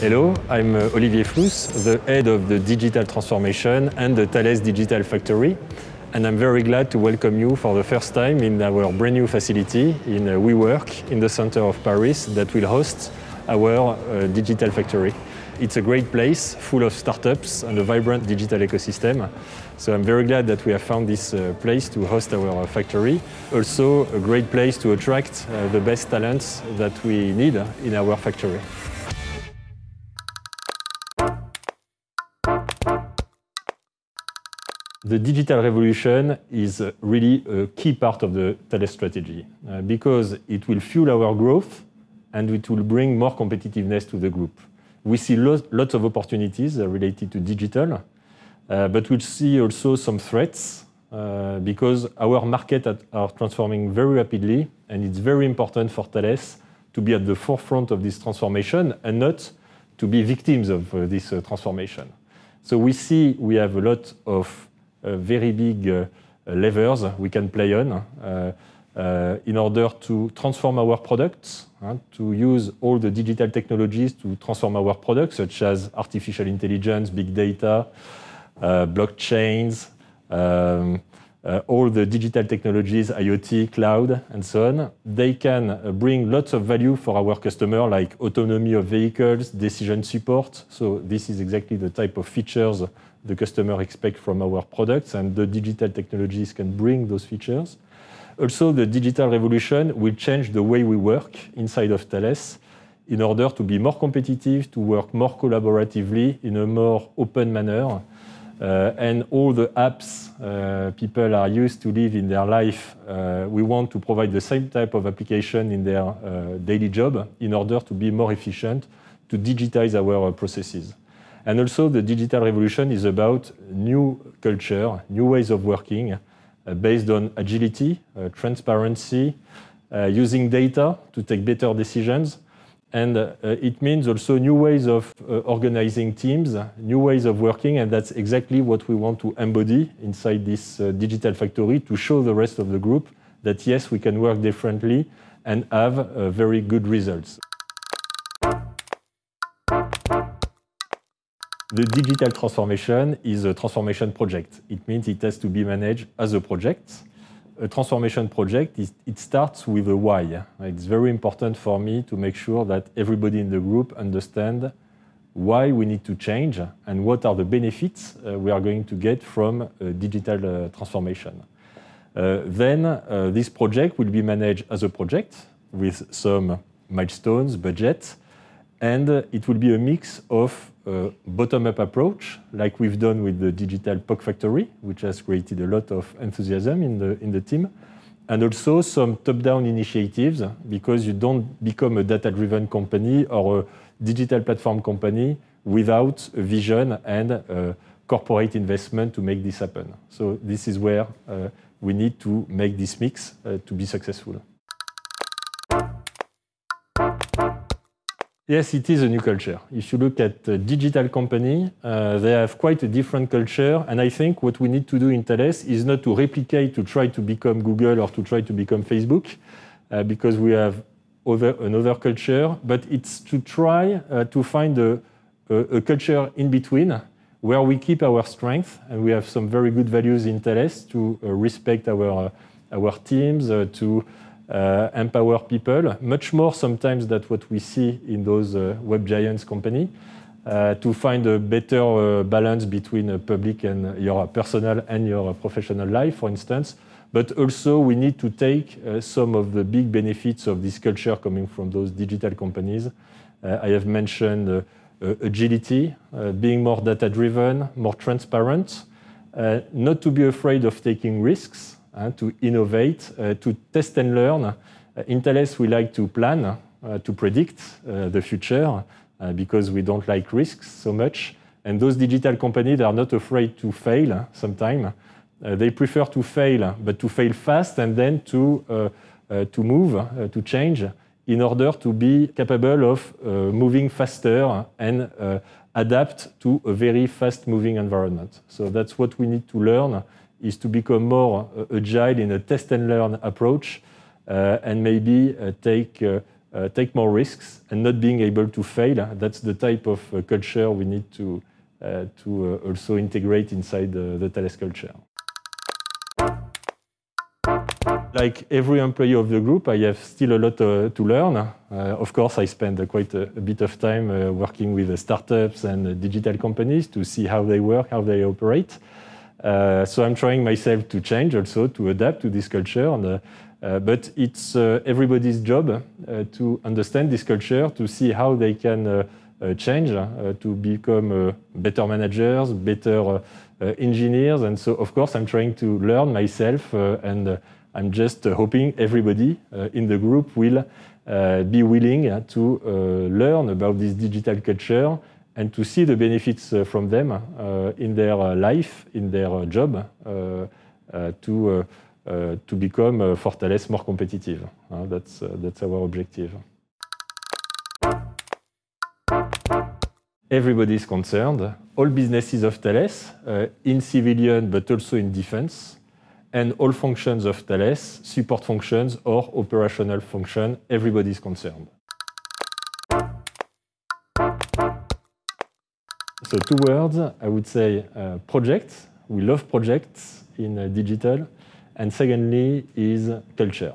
Hello, I'm Olivier Flous, the head of the digital transformation and the Thales Digital Factory. And I'm very glad to welcome you for the first time in our brand new facility in WeWork in the center of Paris that will host our digital factory. It's a great place full of startups and a vibrant digital ecosystem. So I'm very glad that we have found this place to host our factory. Also a great place to attract the best talents that we need in our factory. The digital revolution is really a key part of the Thales strategy because it will fuel our growth and it will bring more competitiveness to the group. We see lots of opportunities related to digital, but we see also some threats because our markets are transforming very rapidly, and it's very important for Thales to be at the forefront of this transformation and not to be victims of this transformation. So we see we have a lot of very big levers we can play on in order to transform our products, to use all the digital technologies to transform our products, such as artificial intelligence, big data, blockchains, all the digital technologies, IoT, cloud, and so on. They can bring lots of value for our customer, like autonomy of vehicles, decision support. So this is exactly the type of features the customer expects from our products, and the digital technologies can bring those features. Also, the digital revolution will change the way we work inside of Thales in order to be more competitive, to work more collaboratively in a more open manner. And all the apps people are used to live in their life, we want to provide the same type of application in their daily job in order to be more efficient, to digitize our processes. And also, the digital revolution is about new culture, new ways of working, based on agility, transparency, using data to take better decisions. And it means also new ways of organizing teams, new ways of working, and that's exactly what we want to embody inside this digital factory to show the rest of the group that yes, we can work differently and have very good results. The digital transformation is a transformation project. It means it has to be managed as a project. A transformation project, it starts with a why. It's very important for me to make sure that everybody in the group understands why we need to change and what are the benefits we are going to get from digital transformation. Then this project will be managed as a project with some milestones, budget, and it will be a mix of bottom-up approach, like we've done with the digital POC Factory, which has created a lot of enthusiasm in the team, and also some top-down initiatives, because you don't become a data-driven company or a digital platform company without a vision and corporate investment to make this happen. So this is where we need to make this mix to be successful. Yes, it is a new culture. If you look at a digital company, they have quite a different culture. And I think what we need to do in Thales is not to replicate, to try to become Google or to try to become Facebook, because we have another culture. But it's to try to find a culture in between where we keep our strength. And we have some very good values in Thales to respect our teams, to empower people, much more sometimes than what we see in those web giants company, to find a better balance between public and your personal and your professional life, for instance. But also we need to take some of the big benefits of this culture coming from those digital companies. I have mentioned agility, being more data-driven, more transparent, not to be afraid of taking risks, to innovate, to test and learn. In Thales, we like to plan, to predict the future, because we don't like risks so much. And those digital companies are not afraid to fail sometimes. They prefer to fail, but to fail fast and then to move, to change, in order to be capable of moving faster and adapt to a very fast-moving environment. So that's what we need to learn, is to become more agile in a test-and-learn approach, and maybe take take more risks, and not being able to fail. That's the type of culture we need to also integrate inside the Thales culture. Like every employee of the group, I have still a lot to learn. Of course, I spend quite a bit of time working with startups and digital companies to see how they work, how they operate. So I'm trying myself to change also, to adapt to this culture. But it's everybody's job to understand this culture, to see how they can change, to become better managers, better engineers. And so, of course, I'm trying to learn myself, and I'm just hoping everybody in the group will be willing to learn about this digital culture and to see the benefits from them in their life, in their job, to become for Thales more competitive. That's our objective. Everybody is concerned. All businesses of Thales, in civilian but also in defense, and all functions of Thales, support functions or operational function, everybody is concerned. So 2 words, I would say projects. We love projects in digital. And secondly is culture.